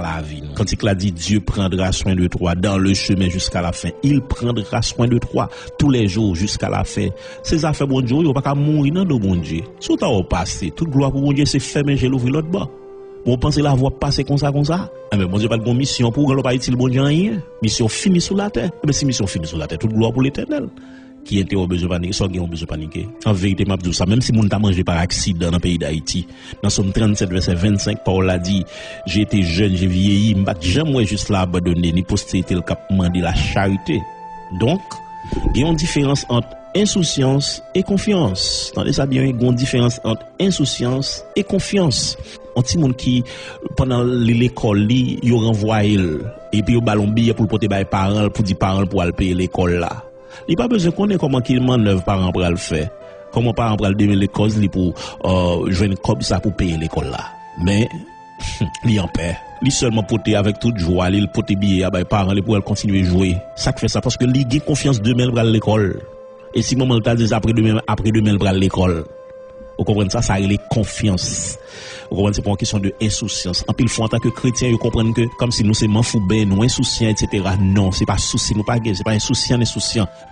la vie. Quand il a dit Dieu prendra soin de toi dans le chemin jusqu'à la fin, il prendra soin de toi tous les jours jusqu'à la fin. Ces affaires bon Dieu, il va pas mourir dans le bon Dieu. Si tu as passé, toute gloire pour bon Dieu, c'est fermer j'ai l'ouvrir l'autre bas. Bon penser la voie passer comme ça. Mais bon Dieu pas de bonne mission pour qu'on pas utile bon Dieu rien. Mission finie sur la terre. Mais si mission finie sur la terre, toute gloire pour l'Éternel. Qui était au besoin paniquer, soit qui ont besoin paniquer. En vérité, m'a dit ça, même si moun t'a mangé par accident dans le pays d'Haïti. Dans Somme 37 verset 25, Paul a dit, j'ai été jeune, j'ai vieilli, m'bat jamais juste là abandonné, ni postérité le cap mandé la charité. Donc, il y a une différence entre insouciance et confiance. Attendez ça bien, il y a une différence entre insouciance et confiance. Un petit monde qui, pendant l'école, il renvoie et puis il ballon billet pour le porter par les parents, pour dire parents pour aller payer l'école là. Il n'a pas besoin de connaître comment qu'il manœuvre parents pour le faire. Comment parents pour le donner les causes pour jouer comme ça pour payer l'école là. Mais, il en paie. Il seulement porter avec toute joie, il porter billet à les parents pour continuer à jouer. Ça fait ça parce que il a confiance demain pour l'école. Et si maman t'a dit après demain pour l'école. Vous comprenez ça? Ça a les confiance. Vous comprenez, c'est pas une question de insouciance. En pile fois, en tant que chrétien, vous comprenez que, comme si nous, c'est manfoubé, nous, insouciants, etc. Non, c'est pas souci, nous, pas gay, c'est pas insouciant, mais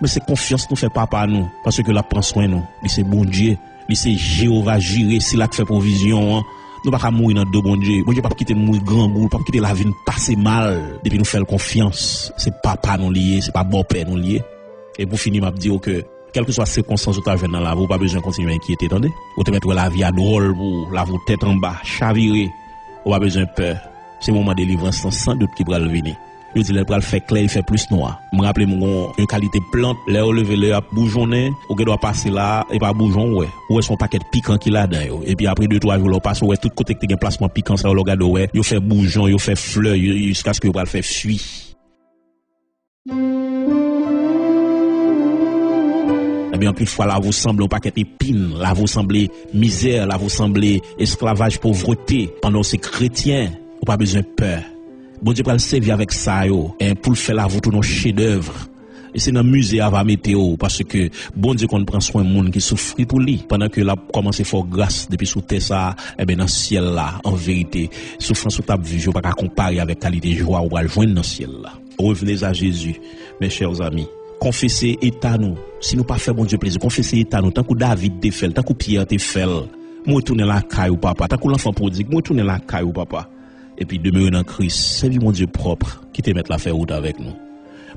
c'est confiance, nous fait papa, nous. Parce que là, prend soin, nous. Il c'est bon Dieu. Il c'est Jéhovah Jireh, c'est là que fait provision, hein. Nous pas mourir dans deux bon Dieu. Bon Dieu pas quitter mourir grand goût, pas quitter la vie nous passer mal. Depuis nous faire confiance. C'est papa nous lié, c'est pas bon père nous lié. Et pour finir, m'a dire que, quelle que soit circonstance où tu as dans la vie, pas besoin de continuer à inquiéter, attendez. Ou te mettre la vie à drôle pour la vous tête en bas, chavirer. Ou pas besoin de peur. C'est le moment de délivrance sans doute qui va le venir. Je dis, le bras fait clair, il fait plus noir. Me rappelle une qualité plante, l'air levé, l'air bougeonné, ou que doit passer là, et pas bougeon, ouais. Ou est son paquet piquant qu'il a dedans, et puis après 2-3 jours, on passe, ouais, tout côté que tu as un placement piquant, ça, on regarde, ouais. Il fait bougeon, il fait fleur, jusqu'à ce que le bras fait fuir. Eh bien, plus fois, là, vous semblez un paquet épine, là, vous semblez misère, là, vous semblez esclavage, pauvreté. Pendant ces chrétiens, vous pas besoin de peur. Bon Dieu, pour le servir avec ça, yo, et pour le faire, là, vous tout nos chefs-d'œuvre. Et c'est dans le musée à la météo, parce que bon Dieu, qu'on prend soin de monde qui souffre pour lui. Pendant que là, commence à faire grâce depuis sous terre, ça, eh bien, dans le ciel, là, en vérité, souffrance ou table vie, je ne peux pas comparer avec qualité de joie ou à le joindre dans le ciel, là. Revenez à Jésus, mes chers amis. Confessez état nous. Si nous pas fait bon Dieu plaisir, confessez état nous. Tant que David te fait, tant que Pierre te fait. Moi tourner la caille papa. Tant que l'enfant prodigue, moi tourner la caille papa. Et puis demeurer dans Christ, servir mon Dieu propre qui te mette la faire route avec nous.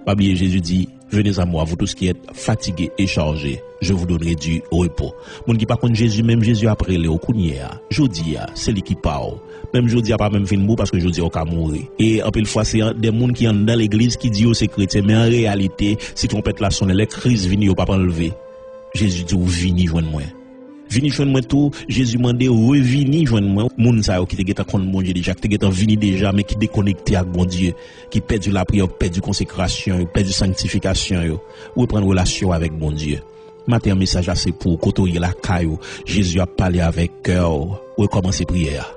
Pas oublier Jésus dit, venez à moi, vous tous qui êtes fatigués et chargés, je vous donnerai du repos. Mon qui pas contre Jésus, même Jésus après le okunia. Jodi c'est lui qui parle. Même jodi a pas même fin mot parce que jodi on ka mourir. Et en pile fois c'est des monde qui sont dans l'église qui dit c'est chrétien, mais en réalité, si trompette la sonne, les crises viennent pas enlever. Jésus dit ou vini joindre moi. Vini joindre moi tout, Jésus mandé revini joindre moi. Moun sa yo qui te geta contre bon Dieu déjà, qui te geta vini déjà mais qui déconnecté avec bon Dieu, qui perdu la prière, perdu consécration, perdu sanctification yo, reprendre relation avec bon Dieu. Matin un message assez pour côtoyer la caillou. Jésus a parlé avec cœur, recommencer prière.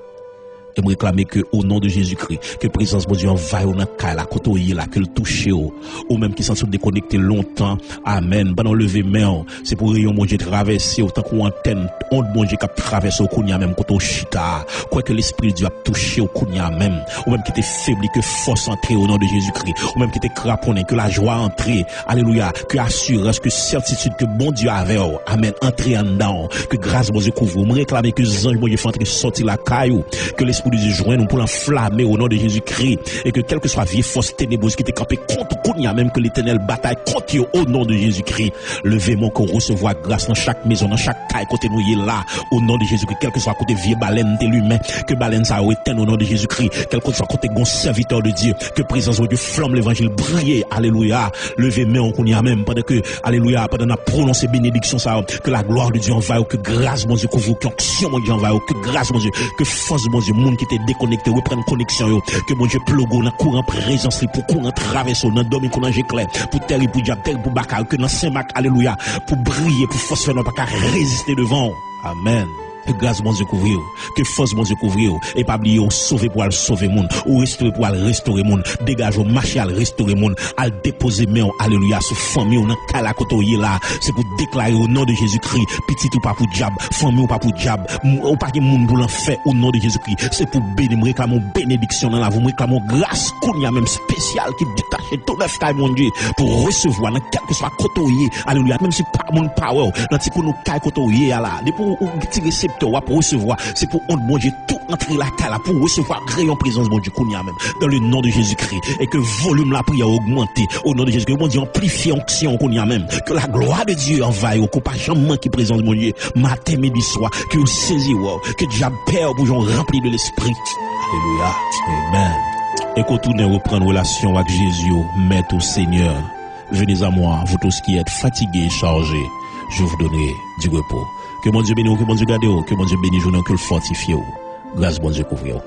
Et me réclamer que au nom de Jésus-Christ, que présence de Dieu envahit dans la la côtoyer là, que le toucher ou même qui sont déconnectés longtemps. Amen. Pendant lever main, c'est pour rayon mon Dieu traverser autant qu'on antenne, on bon Dieu qui traverse au kounya même côté chita. Quoi que l'esprit de Dieu a touché au kounya même, ou même qui était faibli que force entrer au nom de Jésus-Christ, ou même qui était craponné que la joie entrer. Alléluia, que assurance, que certitude que bon Dieu avait. Amen. Entrer en dedans, que grâce bon Dieu couvre. Me réclamer que les anges bon Dieu font entrer sortir la caillou, que l'esprit de Dieu joint nous pour l'enflammer au nom de Jésus-Christ, et que quelle que soit vieille force ténébreuse qui était campée contre Kounia, même que l'Éternel bataille contre eux au nom de Jésus-Christ. Levez mon corps, recevoir grâce dans chaque maison, dans chaque caille côté nous est là au nom de Jésus-Christ. Quel que soit côté vieille baleine de l'humain, que baleine ça éteint au nom de Jésus-Christ. Quel que soit côté bon serviteur de Dieu, que présence de Dieu flamme l'évangile briller. Alléluia. Levez main Kounia même pendant que alléluia, pendant qu'on a prononcé bénédiction ça, que la gloire de Dieu envahit, que grâce mon Dieu couvre, que action mon Dieu envahit, que grâce mon Dieu, que force mon Dieu, monde qui était déconnecté, reprendre connexion yo, que mon Dieu plogo dans courant présence pour courant traverse dans dormir qu'on ange clair, pour terre pour diable, terre pour bakal, que dans Saint-Marc alléluia, pour briller, pour force faire pas résister devant. Amen. Que grâce bon Dieu couvrir, que force bon Dieu couvrir, et pas oublier ou sauver pour aller sauver monde, ou restaurer pour aller restaurer monde, dégage au marché à restaurer monde, à déposer main, alléluia, sur famille ou dans kala kotoye là, c'est pour déclarer au nom de Jésus-Christ, petit ou pas pour diable, famille ou pas pour diable, ou pas que monde pour l'enfer au nom de Jésus-Christ, c'est pour bénir, réclamer bénédiction dans la vie, réclamer grâce qu'on y a même spécial qui détache tout neuf taille mon Dieu, pour recevoir dans quel que soit kotoye, alléluia, même si pas mon power, dans ti nous taille kotoye là, de pour petit récepteur pour recevoir, c'est pour honte bon Dieu tout entrer la cala pour recevoir créer en présence bon Dieu qu'on y a même dans le nom de Jésus-Christ et que volume la prière augmenter au nom de Jésus-Christ bon Dieu amplifier onction qu'on y a même que la gloire de Dieu envahisse au pas jamais qui présence mon Dieu matin midi soir que saisi que diable peur pour gens rempli de l'esprit. Alléluia. Amen. Et qu'on tourne reprendre relation avec Jésus, maître au Seigneur. Venez à moi, vous tous qui êtes fatigués et chargés, je vous donnerai du repos. Que mon Dieu bénisse, que mon Dieu garde, que mon Dieu bénisse, que le fortifie. Grâce bon Dieu couvre.